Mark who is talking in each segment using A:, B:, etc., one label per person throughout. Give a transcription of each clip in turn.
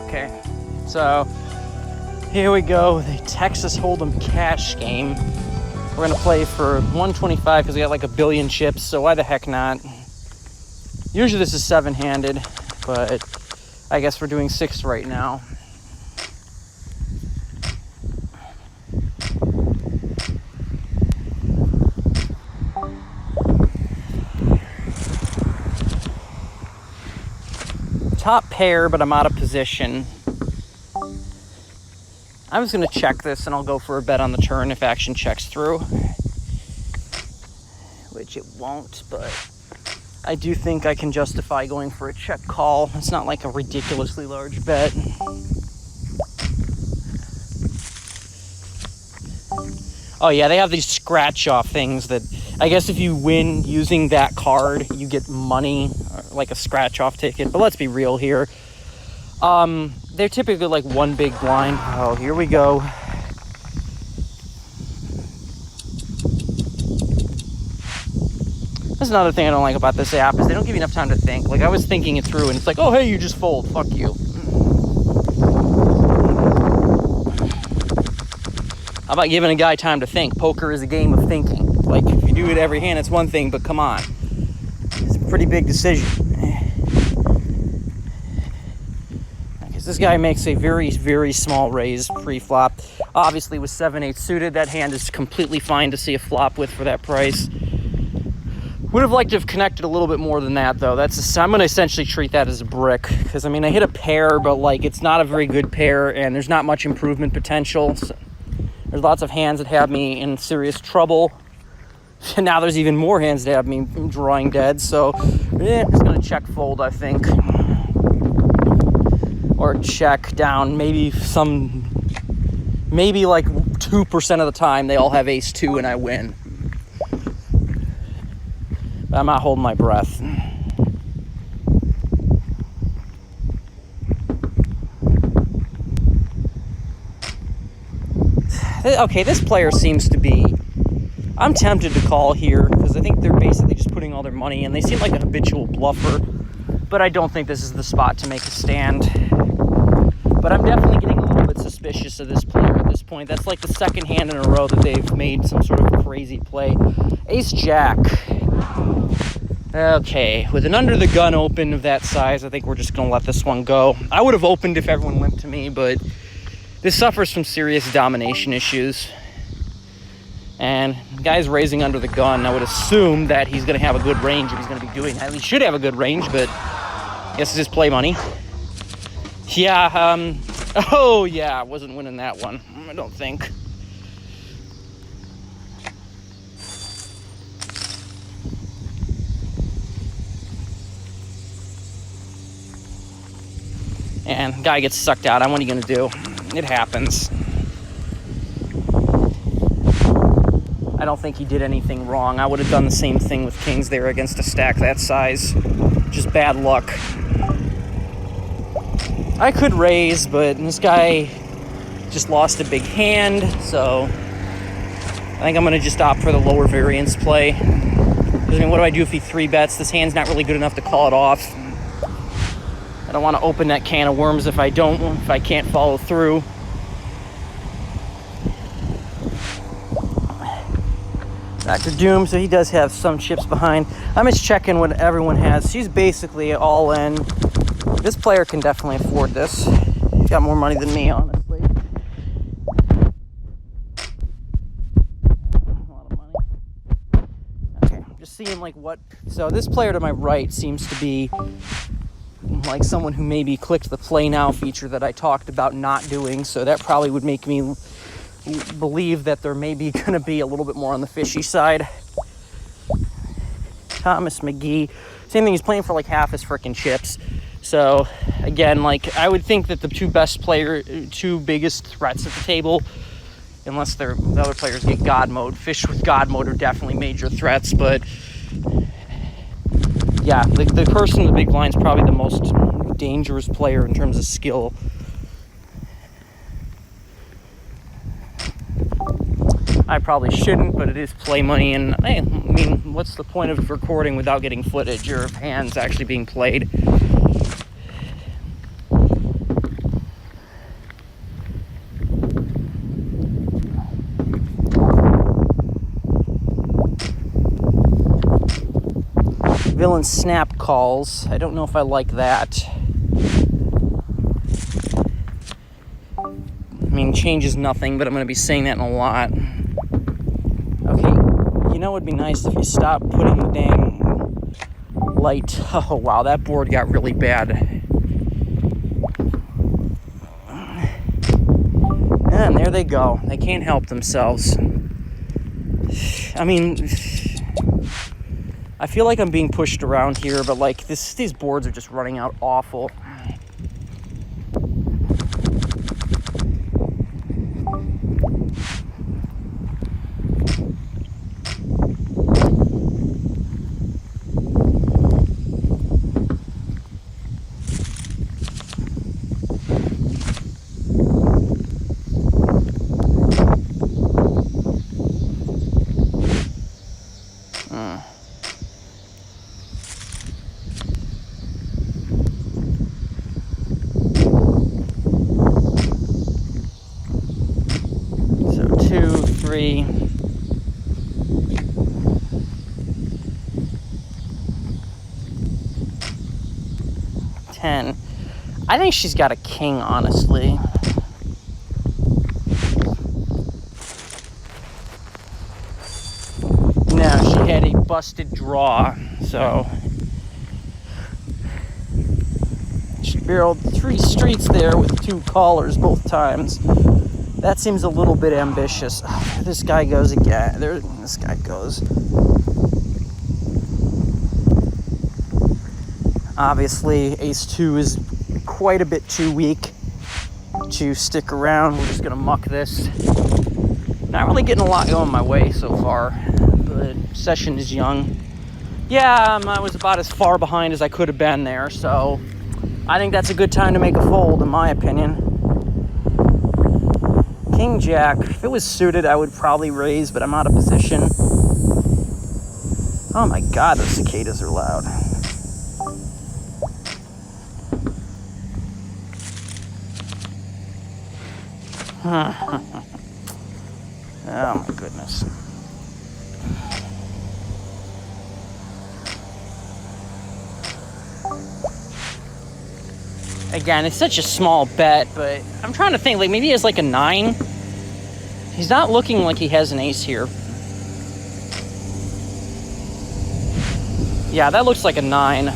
A: Okay, so here we go, the Texas Hold'em cash game. We're gonna play for 125 because we got like a billion chips, so why the heck not? Usually this is 7-handed, but I guess we're doing 6 right now. Top pair, but I'm out of position. I'm just going to check this and I'll go for a bet on the turn if action checks through. Which it won't, but I do think I can justify going for a check call. It's not like a ridiculously large bet. Oh yeah, they have these scratch off things that I guess if you win using that card, you get money, like a scratch off ticket. But let's be real here. They're typically like one big blind. Oh, here we go. That's another thing I don't like about this app is they don't give you enough time to think. Like I was thinking it through and it's like, oh hey, you just fold, fuck you. How about giving a guy time to think? Poker is a game of thinking. Like, if you do it every hand, it's one thing, but come on. It's a pretty big decision. Because this guy makes a very, very small raise pre-flop. Obviously, with 7-8 suited, that hand is completely fine to see a flop with for that price. Would have liked to have connected a little bit more than that, though. I'm going to essentially treat that as a brick. Because, I mean, I hit a pair, but, like, it's not a very good pair, and there's not much improvement potential. So there's lots of hands that have me in serious trouble. And now there's even more hands that have me drawing dead. So, I'm just going to check fold, I think. Or check down. Maybe like 2% of the time they all have ace-2 and I win. But I'm not holding my breath. Okay, this player seems to be... I'm tempted to call here because I think they're basically just putting all their money in. They seem like a habitual bluffer, but I don't think this is the spot to make a stand. But I'm definitely getting a little bit suspicious of this player at this point. That's like the second hand in a row that they've made some sort of crazy play. Ace-Jack. Okay, with an under the gun open of that size, I think we're just going to let this one go. I would have opened if everyone limped to me, but this suffers from serious domination issues. And the guy's raising under the gun. I would assume that he's going to have a good range if he's going to be doing that. He should have a good range, but I guess it's just play money. Yeah, oh yeah, I wasn't winning that one, I don't think. And guy gets sucked out. What are you going to do? It happens. I don't think he did anything wrong. I would have done the same thing with kings there against a stack that size. Just bad luck. I could raise, but this guy just lost a big hand, so I think I'm going to just opt for the lower variance play. Because, I mean, what do I do if he 3-bets? This hand's not really good enough to call it off. I don't want to open that can of worms if I can't follow through. Dr. Doom, so he does have some chips behind. I'm just checking what everyone has. She's basically all in. This player can definitely afford this. He's got more money than me, honestly. A lot of money. Okay, just seeing like what... So this player to my right seems to be like someone who maybe clicked the play now feature that I talked about not doing, so that probably would make me believe that they're maybe going to be a little bit more on the fishy side. Thomas McGee, same thing, he's playing for like half his frickin' chips. So again, like I would think that the two biggest threats at the table, unless the other players get God mode, fish with God mode are definitely major threats. But yeah, the person in the big blind is probably the most dangerous player in terms of skill. I probably shouldn't, but it is play money, and I mean, what's the point of recording without getting footage or hands actually being played? Villain snap calls. I don't know if I like that. I mean, changes nothing, but I'm going to be saying that in a lot. Okay, you know it would be nice if you stopped putting the dang light. Oh, wow, that board got really bad. And there they go. They can't help themselves. I mean, I feel like I'm being pushed around here, but like these boards are just running out awful. So 2, 3. 10. I think she's got a king, honestly. No, she had a busted draw, so she barreled 3 streets there with 2 callers both times. That seems a little bit ambitious. Oh, this guy goes again. There, this guy goes. Obviously, ace-2 is quite a bit too weak to stick around. We're just gonna muck this. Not really getting a lot going my way so far. The session is young. Yeah, I was about as far behind as I could have been there, so I think that's a good time to make a fold, in my opinion. King Jack. If it was suited, I would probably raise, but I'm out of position. Oh my God, those cicadas are loud. Oh my goodness. Again, it's such a small bet, but I'm trying to think, like maybe he has like a 9. He's not looking like he has an ace here. Yeah, that looks like a 9.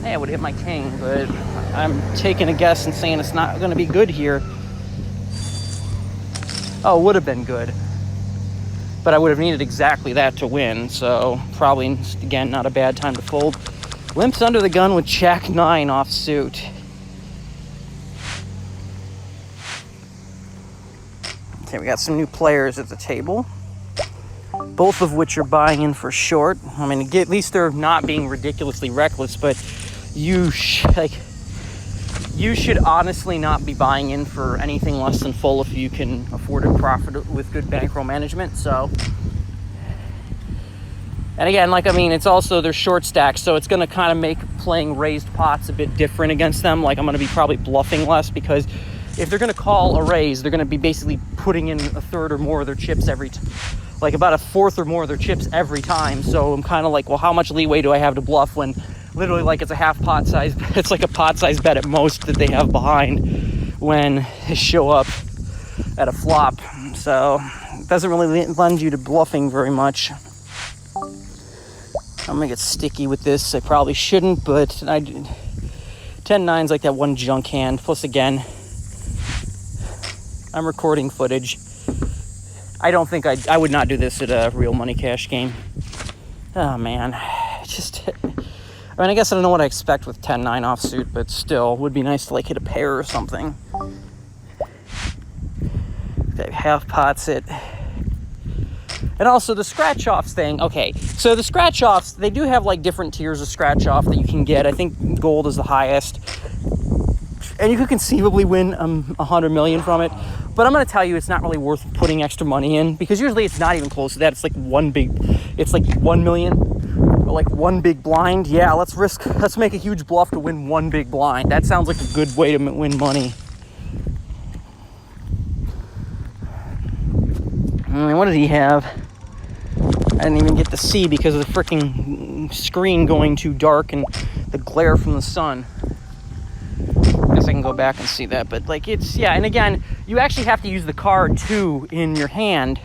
A: Hey, I would hit my king, but I'm taking a guess and saying it's not going to be good here. Oh, it would have been good. But I would have needed exactly that to win, so probably, again, not a bad time to fold. Limps under the gun with Jack 9 offsuit. Okay, we got some new players at the table, both of which are buying in for short. I mean, at least they're not being ridiculously reckless, but you should honestly not be buying in for anything less than full if you can afford to profit with good bankroll management. So, and again, like, I mean, it's also their short stack, so it's going to kind of make playing raised pots a bit different against them. Like, I'm going to be probably bluffing less, because if they're going to call a raise, they're going to be basically putting in a third or more of their chips like about a fourth or more of their chips every time. So I'm kind of like, well, how much leeway do I have to bluff when literally, like, it's a half pot size, it's like a pot size bet at most that they have behind when they show up at a flop. So it doesn't really lend you to bluffing very much. I'm gonna get sticky with this. I probably shouldn't, but 10-9's like that one junk hand. Plus, again, I'm recording footage. I don't think I would not do this at a real money cash game. Oh man, I mean, I guess I don't know what I expect with 10-9 offsuit, but still, would be nice to like hit a pair or something. They half pots it. And also the scratch offs thing. Okay, so the scratch offs, they do have like different tiers of scratch off that you can get. I think gold is the highest, and you could conceivably win 100 million from it. But I'm going to tell you, it's not really worth putting extra money in, because usually it's not even close to that. It's like it's like 1 million, or like one big blind. Yeah, let's make a huge bluff to win one big blind. That sounds like a good way to win money. And what did he have? I didn't even get to see because of the freaking screen going too dark and the glare from the sun. I guess I can go back and see that, but like it's, yeah, and again, you actually have to use the card too in your hand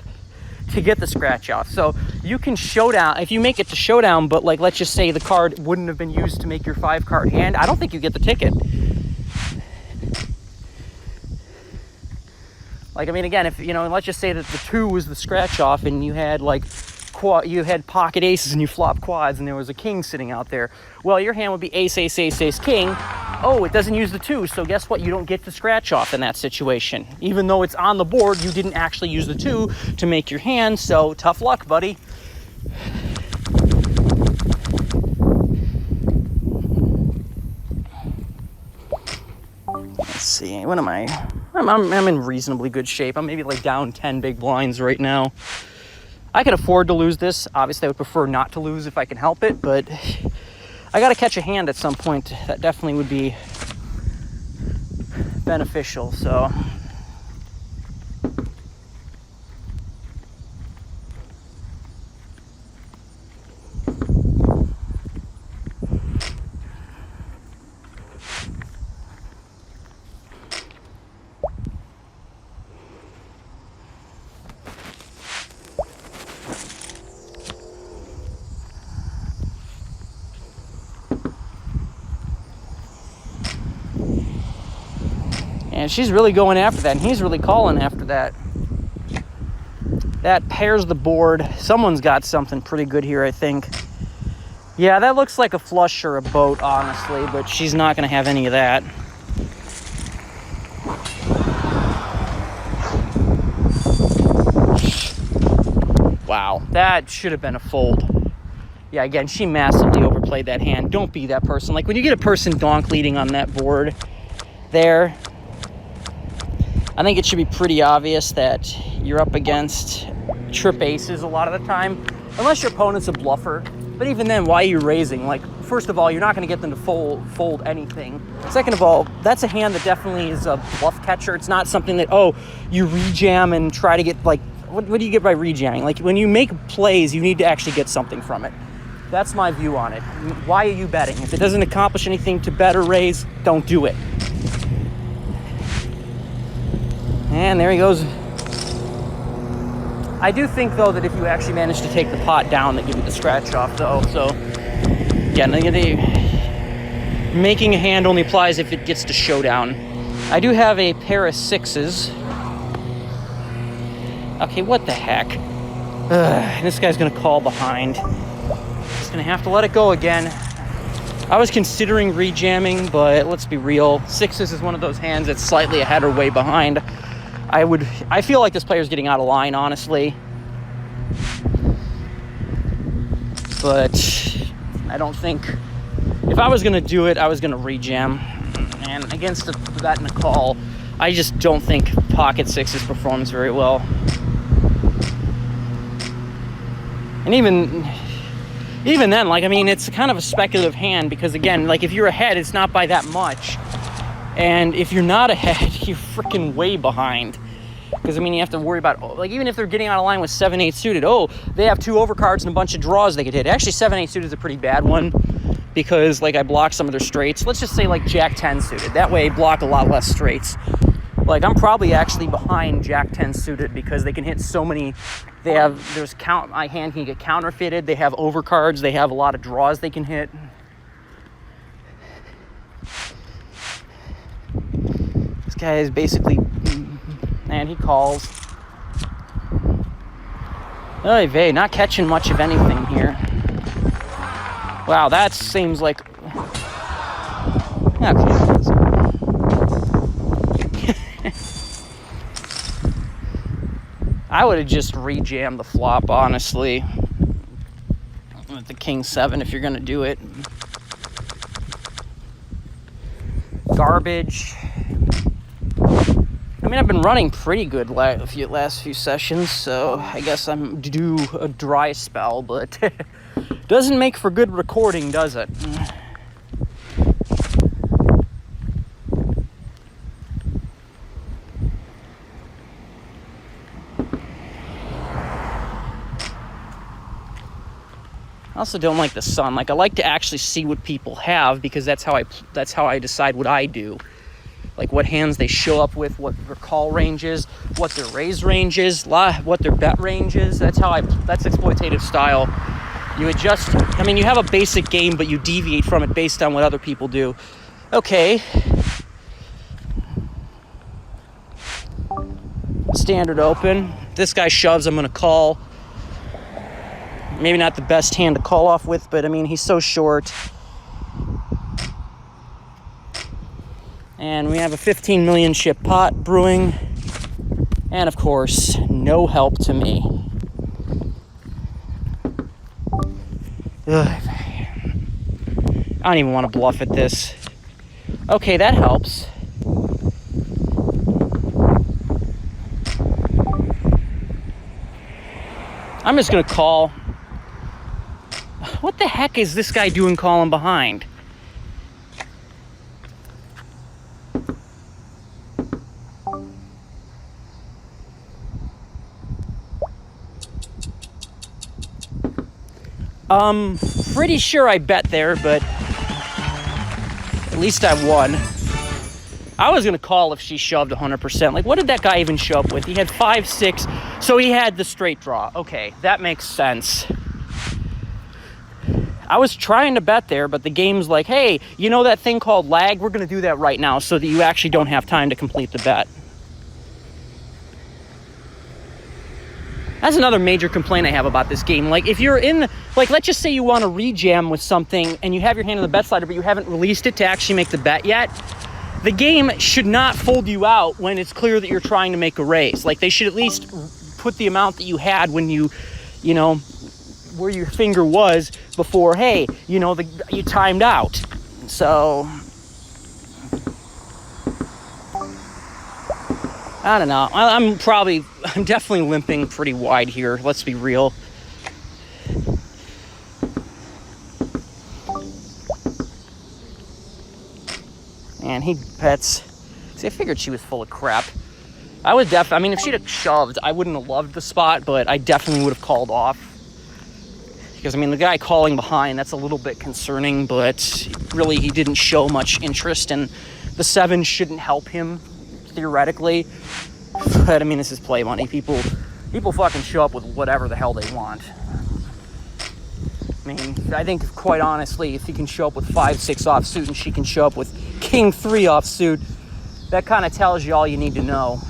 A: to get the scratch off. So you can showdown, if you make it to showdown, but like let's just say the card wouldn't have been used to make your 5-card hand, I don't think you get the ticket. Like, I mean, again, if, you know, let's just say that the 2 was the scratch off and you had like you had pocket aces and you flop quads and there was a king sitting out there. Well, your hand would be ace, ace, ace, ace, king. Oh, it doesn't use the 2, so guess what? You don't get the scratch off in that situation. Even though it's on the board, you didn't actually use the 2 to make your hand, so tough luck, buddy. Let's see, what am I? I'm in reasonably good shape. I'm maybe like down 10 big blinds right now. I can afford to lose this. Obviously, I would prefer not to lose if I can help it, but I got to catch a hand at some point. That definitely would be beneficial, so. And she's really going after that, and he's really calling after that. That pairs the board. Someone's got something pretty good here, I think. Yeah, that looks like a flush or a boat, honestly, but she's not going to have any of that. Wow, that should have been a fold. Yeah, again, she massively overplayed that hand. Don't be that person. Like, when you get a person donk leading on that board there, I think it should be pretty obvious that you're up against trip aces a lot of the time, unless your opponent's a bluffer. But even then, why are you raising? Like, first of all, you're not going to get them to fold anything. Second of all, that's a hand that definitely is a bluff catcher. It's not something that, oh, you rejam and try to get, like, what do you get by rejamming? Like, when you make plays, you need to actually get something from it. That's my view on it. Why are you betting? If it doesn't accomplish anything to bet or raise, don't do it. And there he goes. I do think, though, that if you actually manage to take the pot down, they give you the scratch off, though. So, yeah, making a hand only applies if it gets to showdown. I do have a pair of 6s. Okay, what the heck? This guy's going to call behind. Just going to have to let it go again. I was considering rejamming, but let's be real. 6s is one of those hands that's slightly ahead or way behind. I feel like this player's getting out of line, honestly. But I don't think, if I was gonna do it, I was gonna rejam. And against that and a call, I just don't think pocket 6s performs very well. And even then, like, I mean, it's kind of a speculative hand because, again, like, if you're ahead, it's not by that much. And if you're not ahead, you're freaking way behind. Because, I mean, you have to worry about, like, even if they're getting out of line with 7-8 suited, oh, they have 2 overcards and a bunch of draws they could hit. Actually, 7-8 suited is a pretty bad one because, like, I block some of their straights. Let's just say, like, Jack 10 suited. That way, I block a lot less straights. Like, I'm probably actually behind Jack 10 suited because they can hit so many. My hand can get counterfeited. They have overcards. They have a lot of draws they can hit. This guy is basically, and he calls. Oy vey, not catching much of anything here. Wow, that seems like, okay. I would have just rejammed the flop, honestly, with the King 7 if you're going to do it. Garbage. I mean, I've been running pretty good last few sessions, so I guess I'm due a dry spell, but doesn't make for good recording, does it? also don't like the sun. Like, I like to actually see what people have, because that's how I decide what I do. Like what hands they show up with, what their call range is, what their raise range is, what their bet range is. That's exploitative style. You adjust, I mean, you have a basic game, but you deviate from it based on what other people do. Okay. Standard open. This guy shoves, I'm gonna call. Maybe not the best hand to call off with, but I mean, he's so short. And we have a 15 million chip pot brewing. And of course, no help to me. Ugh. I don't even want to bluff at this. Okay, that helps. I'm just gonna call. What the heck is this guy doing calling behind? Pretty sure I bet there, but at least I won. I was gonna call if she shoved 100%. Like, what did that guy even show up with? He had 5-6, so he had the straight draw. Okay, that makes sense. I was trying to bet there, but the game's like, hey, you know that thing called lag? We're gonna do that right now so that you actually don't have time to complete the bet. That's another major complaint I have about this game. Like, if you're in, like, let's just say you want to rejam with something and you have your hand on the bet slider, but you haven't released it to actually make the bet yet, the game should not fold you out when it's clear that you're trying to make a raise. Like, they should at least put the amount that you had when you know, where your finger was before, hey, you know, you timed out. So, I don't know. I'm definitely limping pretty wide here. Let's be real. And he bets. See, I figured she was full of crap. I mean, if she'd have shoved, I wouldn't have loved the spot, but I definitely would have called off. Because, I mean, the guy calling behind, that's a little bit concerning, but really he didn't show much interest, and the 7 shouldn't help him, theoretically. But, I mean, this is play money. People fucking show up with whatever the hell they want. I mean, I think, quite honestly, if he can show up with 5-6 offsuit and she can show up with King 3 offsuit, that kind of tells you all you need to know.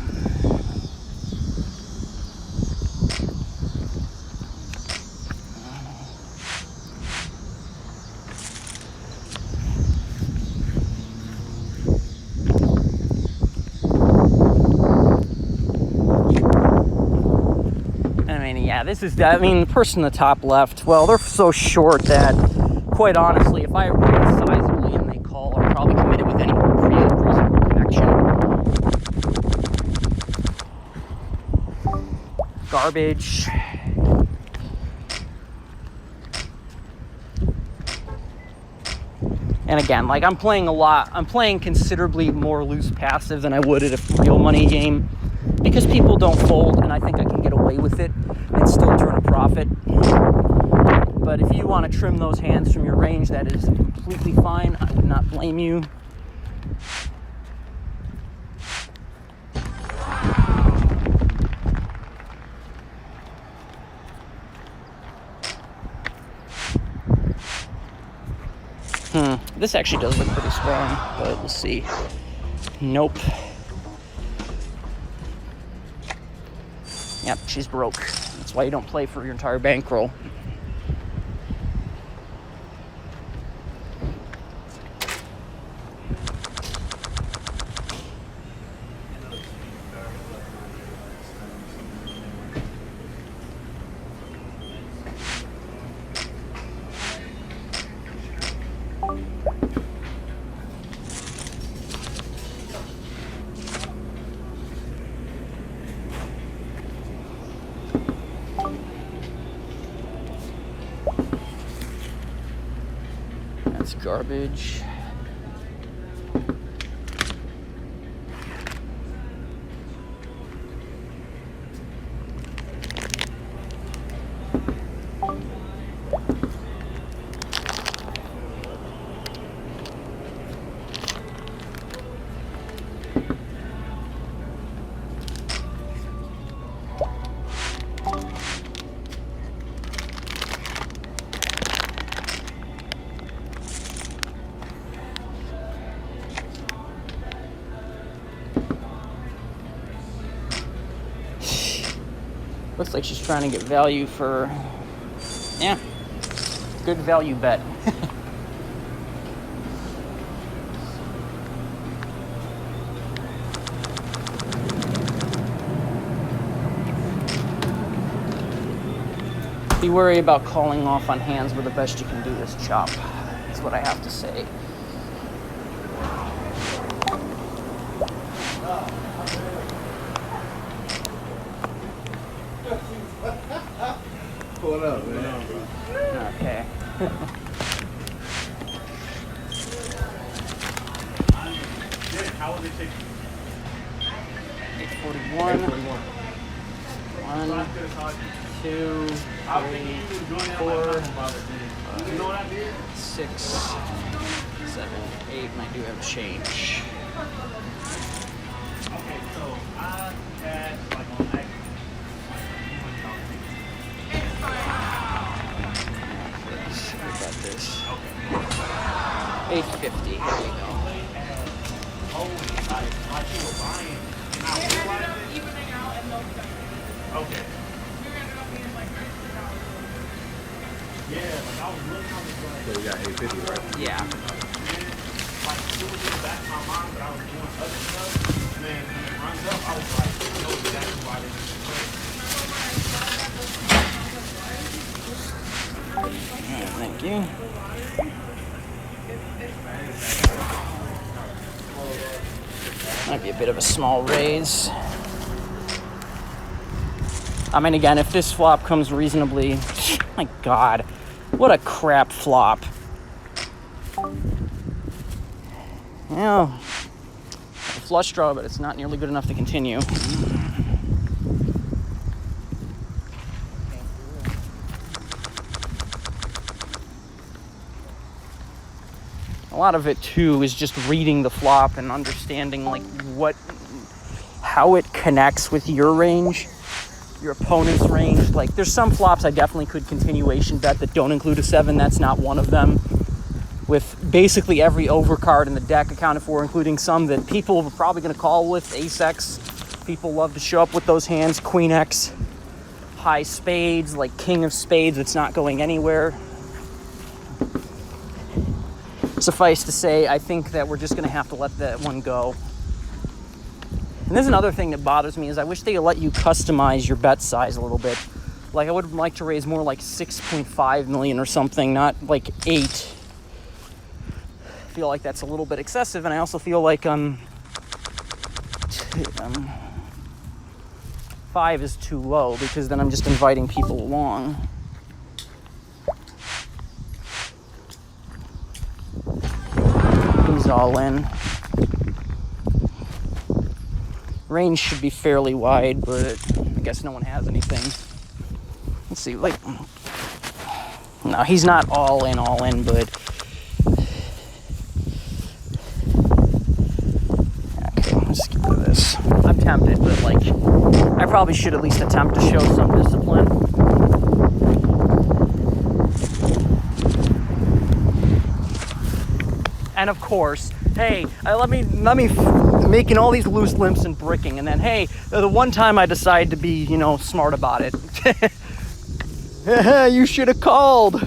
A: The person in the top left, well, they're so short that, quite honestly, if I raise sizably and they call, I'm probably committed with any reasonable connection. Garbage. And again, like, I'm playing considerably more loose passive than I would at a real money game, because people don't fold, and I think I can get away with it and still turn a profit. But if you want to trim those hands from your range, that is completely fine. I would not blame you. This actually does look pretty strong, but we'll see. Nope. Yep, she's broke. That's why you don't play for your entire bankroll. That's garbage. Looks like she's trying to get value for, yeah, good value bet. Be wary about calling off on hands where the best you can do is chop. That's what I have to say.
B: What up, man?
A: Okay.
B: How would they take
A: 841. 1, 2, 3, 4, 6, 7, 8, and I do have change.
B: Okay, so I had like on that.
A: Sorry about this. 850. There we go.
B: Okay. Yeah, like I was looking on the ground. So we got 850, right?
A: Yeah.
B: Like it was in the back of my mind, but I was doing other stuff. And then when it runs up, I was like, I know exactly why they did
A: Alright, thank you. Might be a bit of a small raise. I mean, again, if this flop comes reasonably... My God, what a crap flop. Yeah, a flush draw, but it's not nearly good enough to continue. A lot of it too is just reading the flop and understanding like how it connects with your range, your opponent's range. Like there's some flops I definitely could continuation bet that don't include a 7. That's not one of them. With basically every overcard in the deck accounted for, including some that people are probably going to call with ace-x. People love to show up with those hands, queen-x, high spades, like king of spades. It's not going anywhere. Suffice to say, I think that we're just going to have to let that one go. And there's another thing that bothers me is I wish they would let you customize your bet size a little bit. Like I would like to raise more like 6.5 million or something, not like 8. I feel like that's a little bit excessive, and I also feel like 5 is too low because then I'm just inviting people along. He's all in. Range should be fairly wide, but I guess no one has anything. Let's see, like, no, he's not all in, but okay, let's get rid of this. I'm tempted, but like, I probably should at least attempt to show some discipline. And of course, hey, let me making all these loose limps and bricking, and then hey, the one time I decide to be, smart about it. You should have called.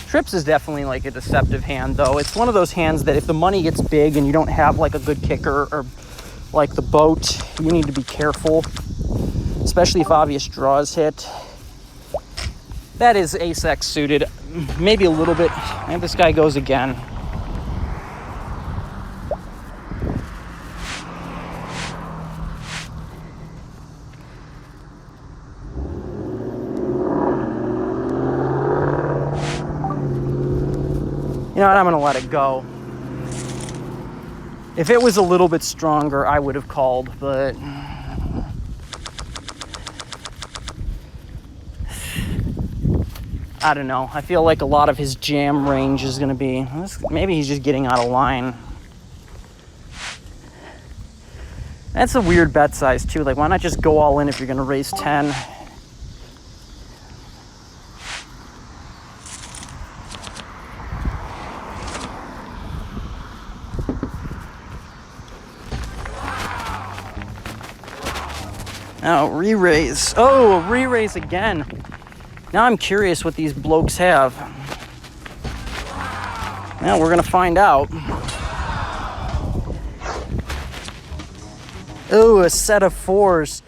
A: Trips is definitely like a deceptive hand, though. It's one of those hands that if the money gets big and you don't have like a good kicker or like the boat, you need to be careful, especially if obvious draws hit. That is ace-x suited, maybe a little bit. And this guy goes again. You know what, I'm gonna let it go. If it was a little bit stronger, I would have called, but I don't know. I feel like a lot of his jam range is gonna be, maybe he's just getting out of line. That's a weird bet size too. Like, why not just go all in if you're gonna raise 10? Now, re-raise. Oh, re-raise again. Now I'm curious what these blokes have. Now we're gonna find out. Oh, a set of 4s.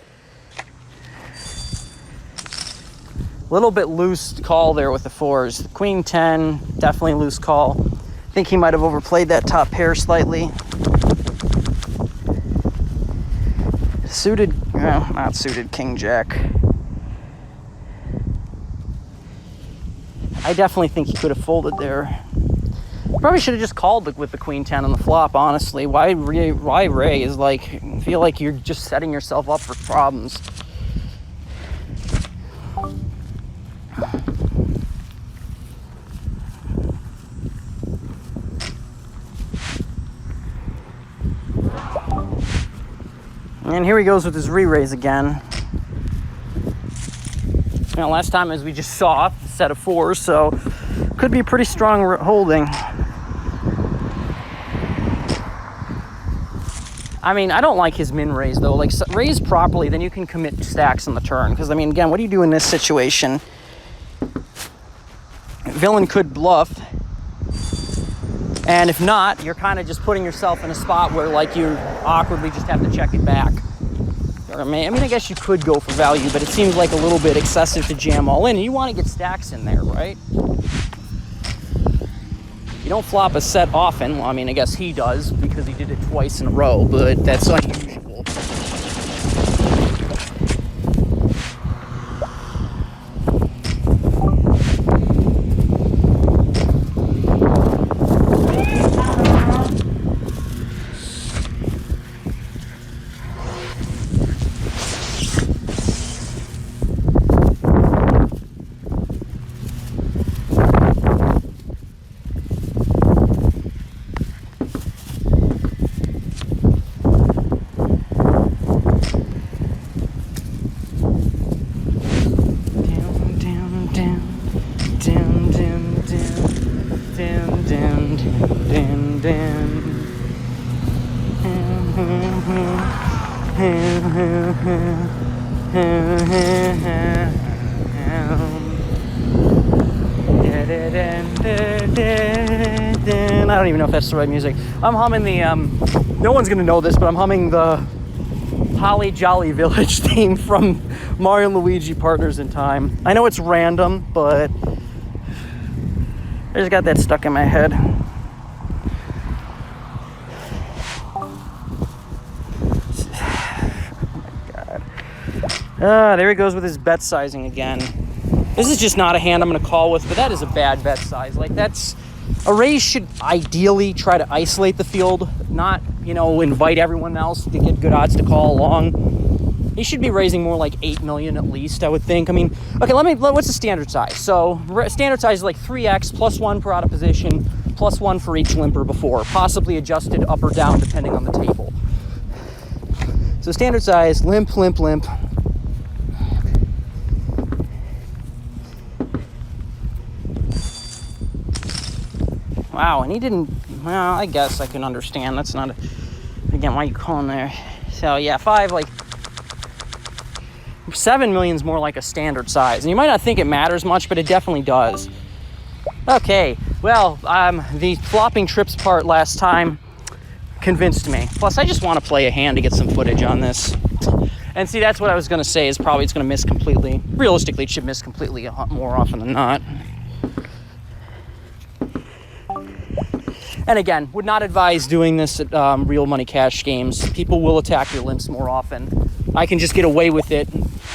A: A little bit loose call there with the 4s. Queen 10, definitely loose call. I think he might have overplayed that top pair slightly. Suited, well, not suited, King Jack. I definitely think he could have folded there. Probably should have just called with the Queen 10 on the flop, honestly. Why raise? Like, I feel like you're just setting yourself up for problems. And here he goes with his re-raise again. Now, last time, as we just saw, a set of 4s, so could be pretty strong holding. I mean, I don't like his min raise though. Like, raise properly, then you can commit stacks on the turn. Because I mean, again, what do you do in this situation? Villain could bluff, and if not, you're kind of just putting yourself in a spot where like you awkwardly just have to check it back. I mean, I guess you could go for value, but it seems like a little bit excessive to jam all in. And you want to get stacks in there, right? You don't flop a set often. Well, I mean, I guess he does because he did it twice in a row, but that's unusual. I don't even know if that's the right music. I'm humming the, no one's gonna know this, but I'm humming the Holly Jolly Village theme from Mario and Luigi Partners in Time. I know it's random, but I just got that stuck in my head. There he goes with his bet sizing again. This is just not a hand I'm going to call with, but that is a bad bet size. Like, that's... A raise should ideally try to isolate the field, not, you know, invite everyone else to get good odds to call along. He should be raising more like 8 million at least, I would think. I mean, okay, what's the standard size? So, standard size is like 3x, +1 per out of position, +1 for each limper before, possibly adjusted up or down depending on the table. So, standard size, limp, limp, limp. Wow, and he didn't, well, I guess I can understand. That's not, again, why are you calling there? So, yeah, 7 million is more like a standard size. And you might not think it matters much, but it definitely does. Okay, well, the flopping trips part last time convinced me. Plus, I just want to play a hand to get some footage on this. And see, that's what I was going to say, is probably it's going to miss completely. Realistically, it should miss completely more often than not. And again, would not advise doing this at real money cash games. People will attack your limps more often. I can just get away with it,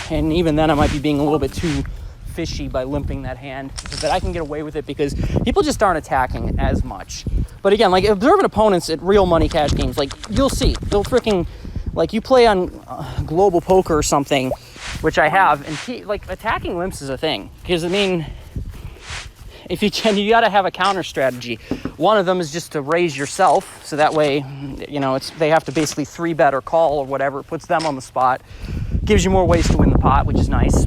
A: and even then I might be being a little bit too fishy by limping that hand. But I can get away with it because people just aren't attacking as much. But again, like, observing opponents at real money cash games, like, you'll see. They'll freaking, like, you play on Global Poker or something, which I have, and like, attacking limps is a thing. Because, I mean... If you can, you got to have a counter strategy. One of them is just to raise yourself, so that way, you know, they have to basically 3-bet or call or whatever. It puts them on the spot, gives you more ways to win the pot, which is nice.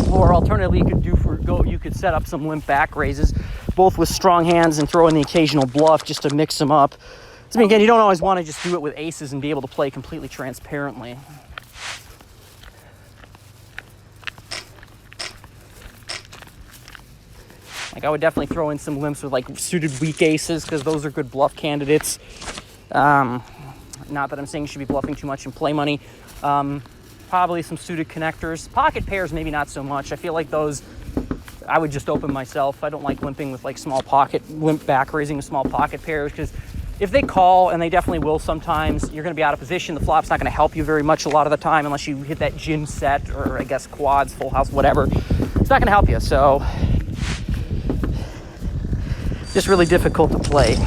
A: Or alternatively, you could set up some limp back raises, both with strong hands and throw in the occasional bluff just to mix them up. So, I mean, again, you don't always want to just do it with aces and be able to play completely transparently. Like, I would definitely throw in some limps with, like, suited weak aces, because those are good bluff candidates. Not that I'm saying you should be bluffing too much in play money. Probably some suited connectors. Pocket pairs, maybe not so much. I feel like those, I would just open myself. I don't like limping with, like, limp back raising with small pocket pairs, because if they call, and they definitely will sometimes, you're going to be out of position. The flop's not going to help you very much a lot of the time unless you hit that gin set or, I guess, quads, full house, whatever. It's not going to help you, so just really difficult to play.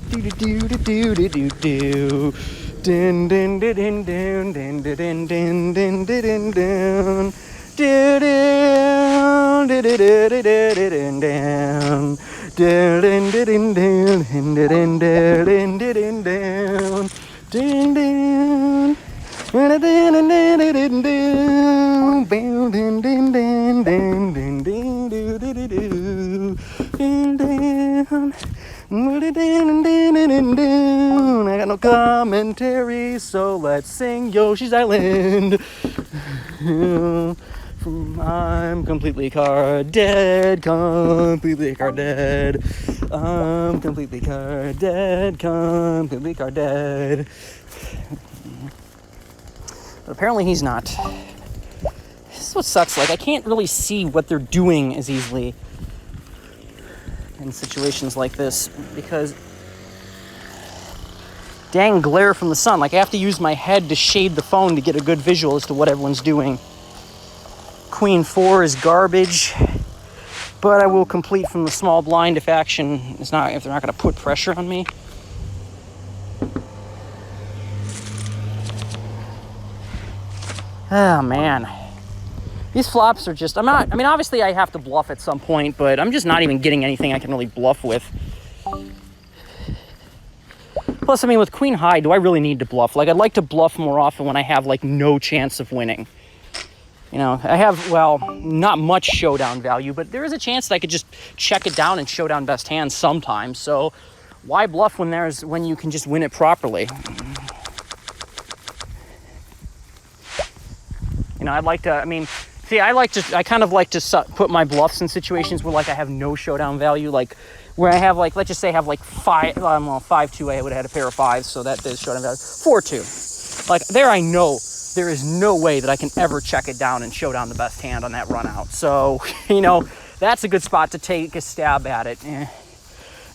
A: Do-do-do-do-do-do-do. Din din din din din din din din din din din. Do do do do do do do down. Do din din din din din din din down. Din din. Din din din din din. Din din din din din din din do do do do. Din din. I got no commentary, so let's sing Yoshi's Island. I'm completely card dead, completely card dead. I'm completely card dead, completely card dead. But apparently he's not. This is what sucks. Like, I can't really see what they're doing as easily in situations like this, because dang glare from the sun. Like, I have to use my head to shade the phone to get a good visual as to what everyone's doing. Queen 4 is garbage, but I will complete from the small blind if they're not going to put pressure on me. Oh man, these flops are just, obviously I have to bluff at some point, but I'm just not even getting anything I can really bluff with. Plus, with queen high, do I really need to bluff? Like, I'd like to bluff more often when I have, like, no chance of winning. I have, well, not much showdown value, but there is a chance that I could just check it down and showdown best hands sometimes. So why bluff when you can just win it properly? I'd like to, I kind of like to put my bluffs in situations where, like, I have no showdown value, like where I have, like, let's just say I have, like, 5-2, I would have had a pair of fives, so that is showdown value. 4-2. Like, there I know there is no way that I can ever check it down and show down the best hand on that run out. So, that's a good spot to take a stab at it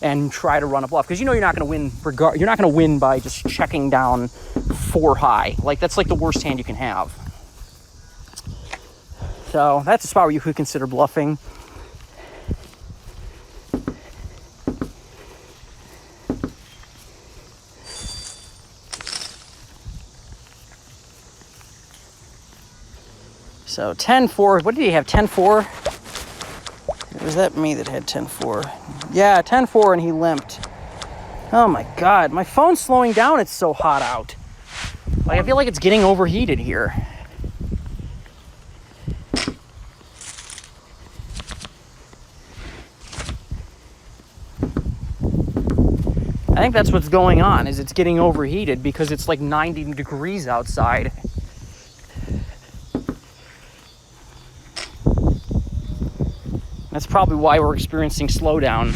A: and try to run a bluff. Because you're not going to win you're not going to win by just checking down 4 high. Like, that's like the worst hand you can have. So that's a spot where you could consider bluffing. So 10-4, what did he have, 10-4? Or was that me that had 10-4? Yeah, 10-4 and he limped. Oh my God, my phone's slowing down, it's so hot out. Like, I feel like it's getting overheated here. I think that's what's going on, is it's getting overheated because it's like 90 degrees outside. That's probably why we're experiencing slowdown.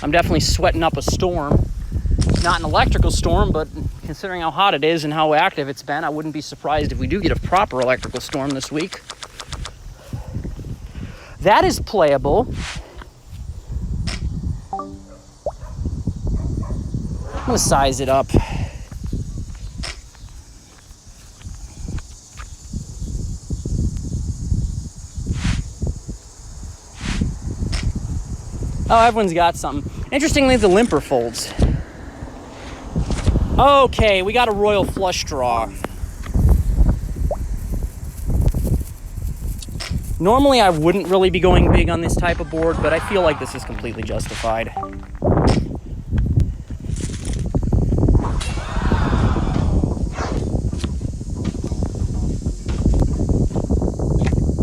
A: I'm definitely sweating up a storm. Not an electrical storm, but considering how hot it is and how active it's been, I wouldn't be surprised if we do get a proper electrical storm this week. That is playable. I'm gonna size it up. Oh, everyone's got something. Interestingly, the limper folds. Okay, we got a royal flush draw. Normally, I wouldn't really be going big on this type of board, but I feel like this is completely justified.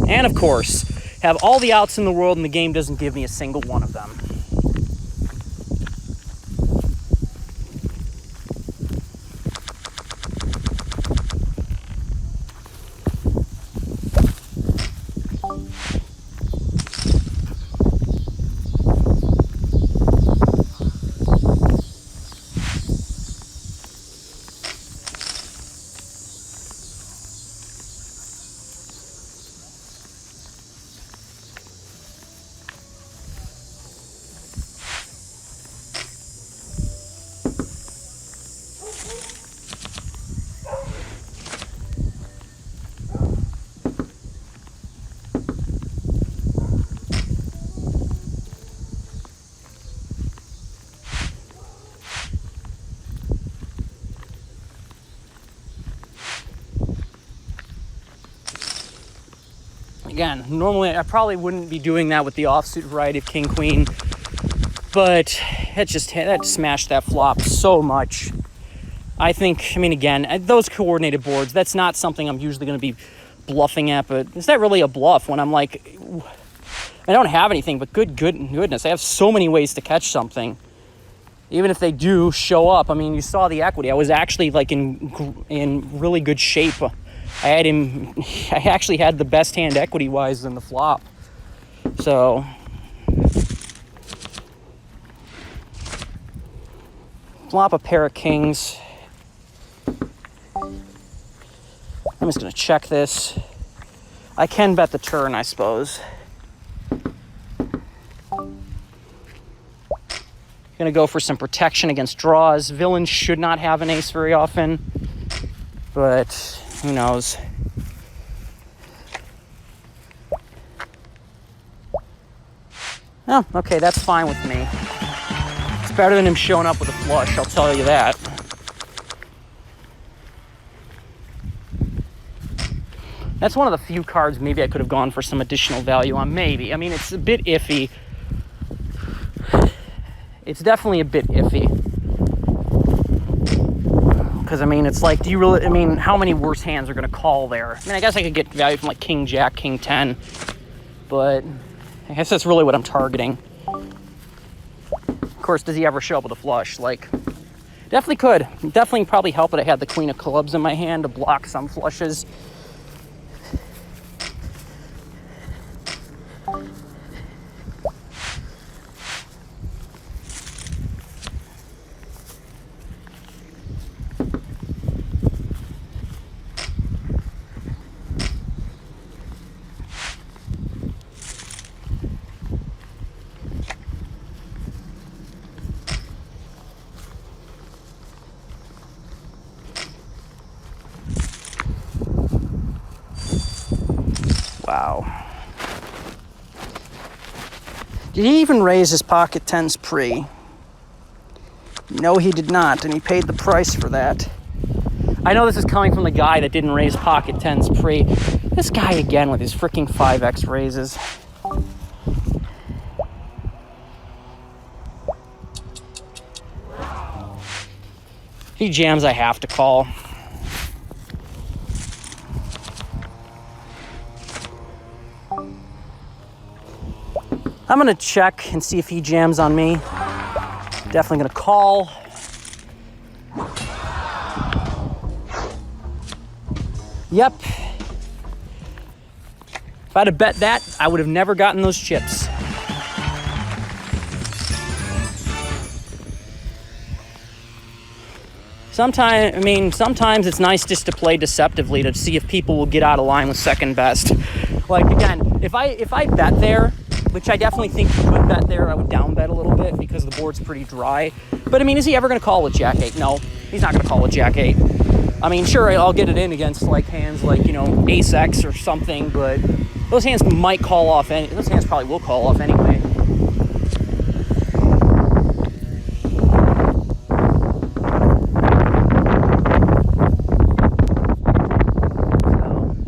A: And of course, have all the outs in the world and the game doesn't give me a single one of them. Again, normally I probably wouldn't be doing that with the offsuit variety of king queen, but that smashed that flop so much. I mean, again, those coordinated boards, that's not something I'm usually going to be bluffing at, but is that really a bluff when I'm like, I don't have anything, but goodness, I have so many ways to catch something. Even if they do show up, I mean, you saw the equity. I was actually like in really good shape. I actually had the best hand equity-wise in the flop. So, flop a pair of kings. I'm just going to check this. I can bet the turn, I suppose. Going to go for some protection against draws. Villains should not have an ace very often, but who knows? Oh, okay, that's fine with me. It's better than him showing up with a flush, I'll tell you that. That's one of the few cards maybe I could have gone for some additional value on, maybe. I mean, it's a bit iffy. It's definitely a bit iffy. Because, I mean, it's like, do you really, I mean, how many worse hands are going to call there? I mean, I guess I could get value from like King Jack, King 10. But I guess that's really what I'm targeting. Of course, does he ever show up with a flush? Like, definitely could. Definitely probably help that I had the Queen of Clubs in my hand to block some flushes. Wow. Did he even raise his pocket tens pre? No, he did not, and he paid the price for that. I know this is coming from the guy that didn't raise pocket tens pre. This guy again with his freaking 5x raises. If he jams, I have to call. I'm going to check and see if he jams on me. Definitely going to call. Yep. If I'd have bet that, I would have never gotten those chips. Sometimes it's nice just to play deceptively to see if people will get out of line with second best. Like, again, if I bet there, which I definitely think you could bet there, I would down bet a little bit because the board's pretty dry. But I mean, is he ever going to call with Jack 8? No, he's not going to call with Jack 8. I mean, sure, I'll get it in against like hands like, you know, Ace X or something, but those hands might call off. Those hands probably will call off anyway.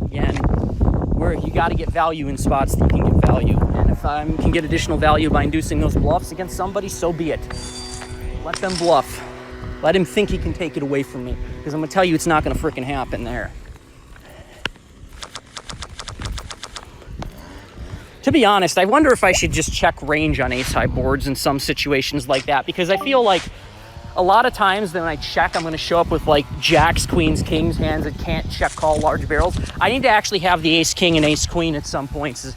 A: So again, you got to get value in spots that you can get value. If I can get additional value by inducing those bluffs against somebody, so be it. Let them bluff. Let him think he can take it away from me. Because I'm going to tell you it's not going to freaking happen there. To be honest, I wonder if I should just check range on ace-high boards in some situations like that. Because I feel like a lot of times when I check, I'm going to show up with like jacks, queens, kings, hands that can't check call large barrels. I need to actually have the ace-king and ace-queen at some points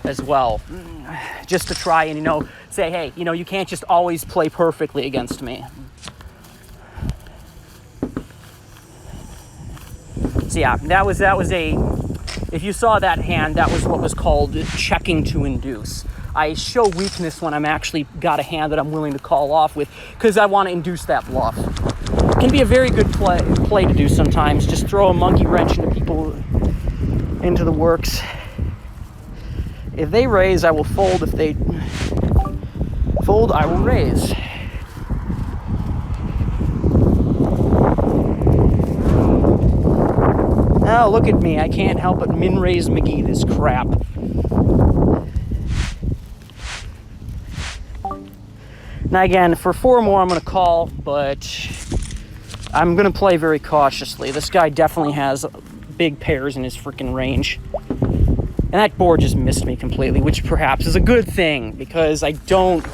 A: as well, just to try and, you know, say, hey, you know, you can't just always play perfectly against me. So yeah, that was a, if you saw that hand, that was what was called checking to induce. I show weakness when I'm actually got a hand that I'm willing to call off with, because I want to induce that bluff. It can be a very good play to do sometimes. Just throw a monkey wrench into the works. If they raise, I will fold. If they fold, I will raise. Oh, look at me. I can't help but min-raise McGee this crap. Now again, for 4 more I'm going to call, but I'm going to play very cautiously. This guy definitely has big pairs in his freaking range. And that board just missed me completely, which perhaps is a good thing, because I don't...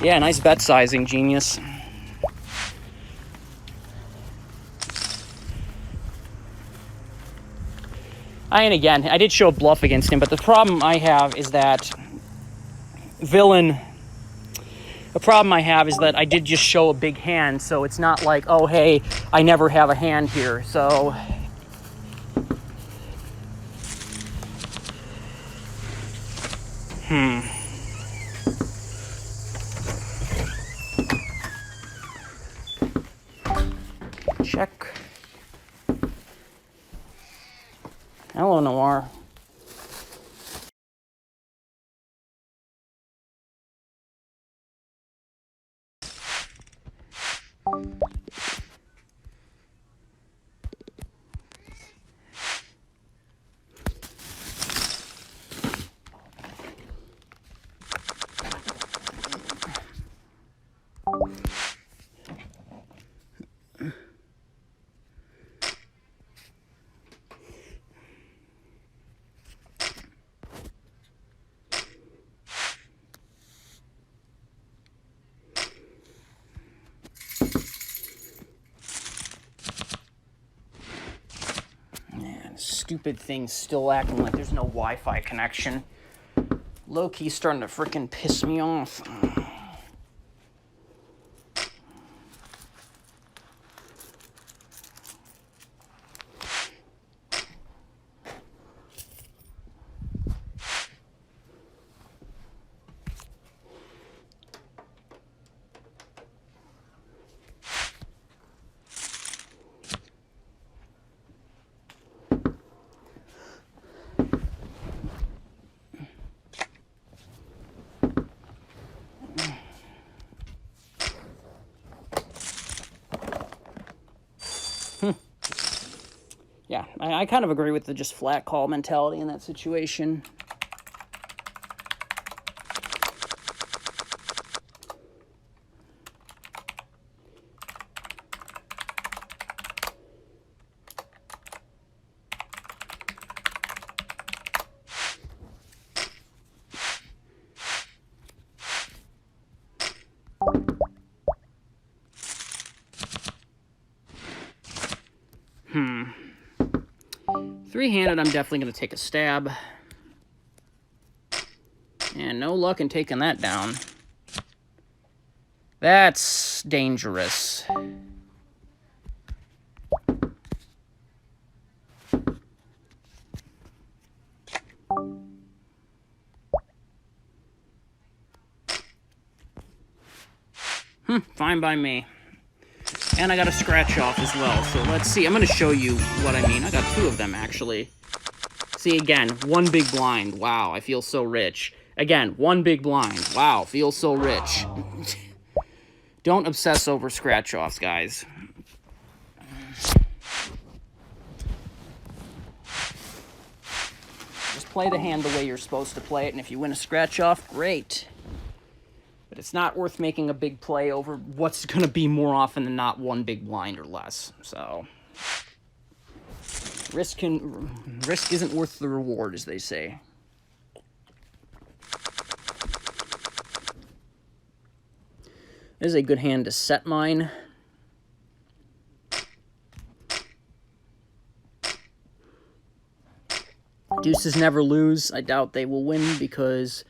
A: Yeah, nice bet sizing, genius. And again, I did show a bluff against him, but the problem I have is that villain... The problem I have is that I did just show a big hand, so it's not like, oh, hey, I never have a hand here, so... Check. Hello, Noir. Stupid thing's still acting like there's no Wi-Fi connection. Low-key starting to frickin' piss me off. Yeah, I kind of agree with the just flat call mentality in that situation. Three-handed, I'm definitely going to take a stab. And no luck in taking that down. That's dangerous. Fine by me. And I got a scratch off as well, so let's see. I'm going to show you what I mean. I got 2 of them, actually. See, again, 1 big blind. Wow, I feel so rich. Again, 1 big blind. Wow, feel so rich. Don't obsess over scratch offs, guys. Just play the hand the way you're supposed to play it, and if you win a scratch off, great. But it's not worth making a big play over what's going to be more often than not 1 big blind or less. So, risk isn't worth the reward, as they say. This is a good hand to set mine. Deuces never lose. I doubt they will win because...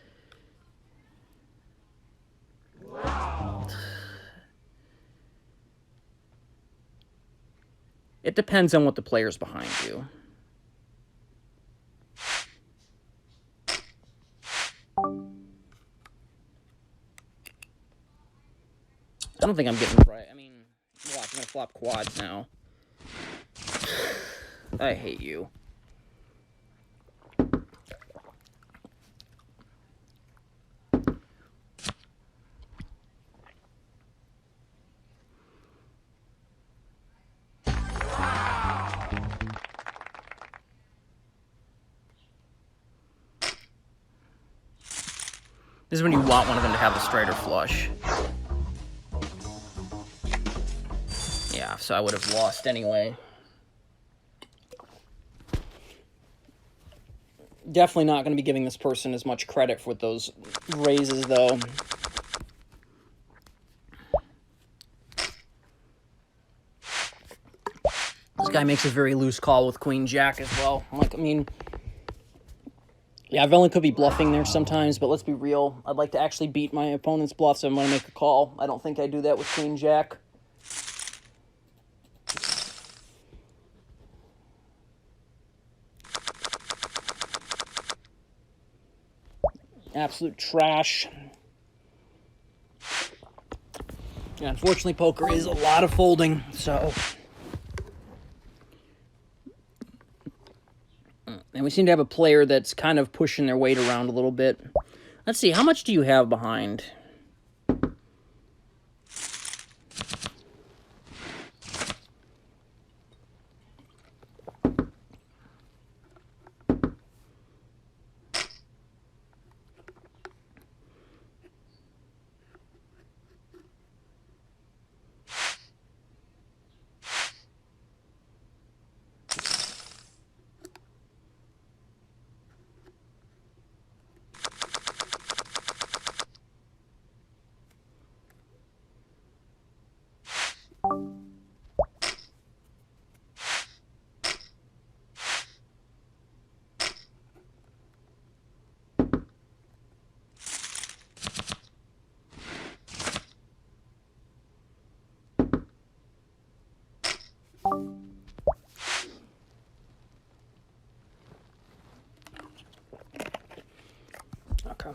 A: It depends on what the player's behind you. I don't think I'm getting right. I mean, watch, I'm gonna flop quads now. I hate you. This is when you want one of them to have the straighter flush. Yeah, so I would have lost anyway. Definitely not going to be giving this person as much credit for those raises, though. This guy makes a very loose call with Queen Jack as well. Like, I mean, yeah, Velen could be bluffing there sometimes, but let's be real. I'd like to actually beat my opponent's bluff, so I'm going to make a call. I don't think I do that with Queen Jack. Absolute trash. Yeah, unfortunately, poker is a lot of folding, so... And we seem to have a player that's kind of pushing their weight around a little bit. Let's see, how much do you have behind? Okay.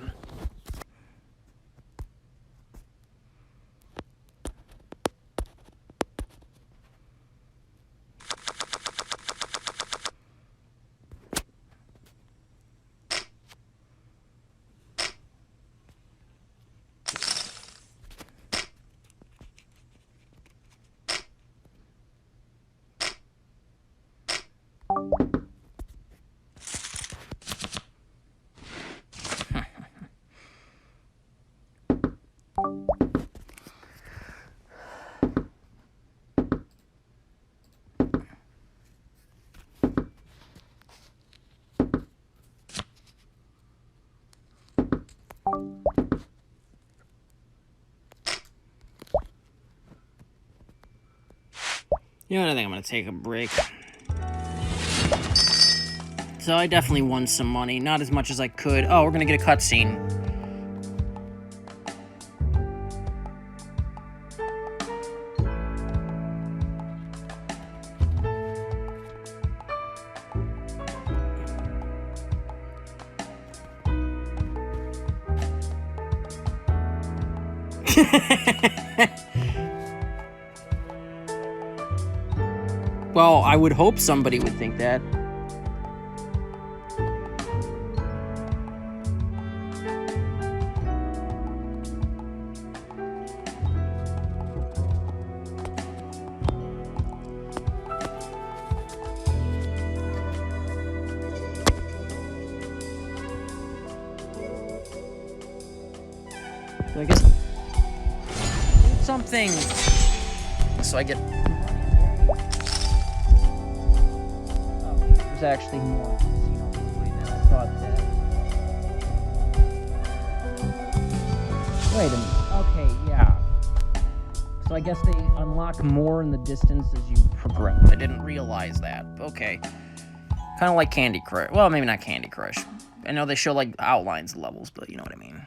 A: You know what, I think I'm going to take a break. So I definitely won some money. Not as much as I could. Oh, we're going to get a cutscene. Well, I would hope somebody would think that. So I guess something. So I get. There's actually more casino play than I thought that. Wait a minute. Okay, yeah. So I guess they unlock more in the distance as you progress. I didn't realize that. Okay. Kind of like Candy Crush. Well, maybe not Candy Crush. I know they show like outlines of levels, but you know what I mean.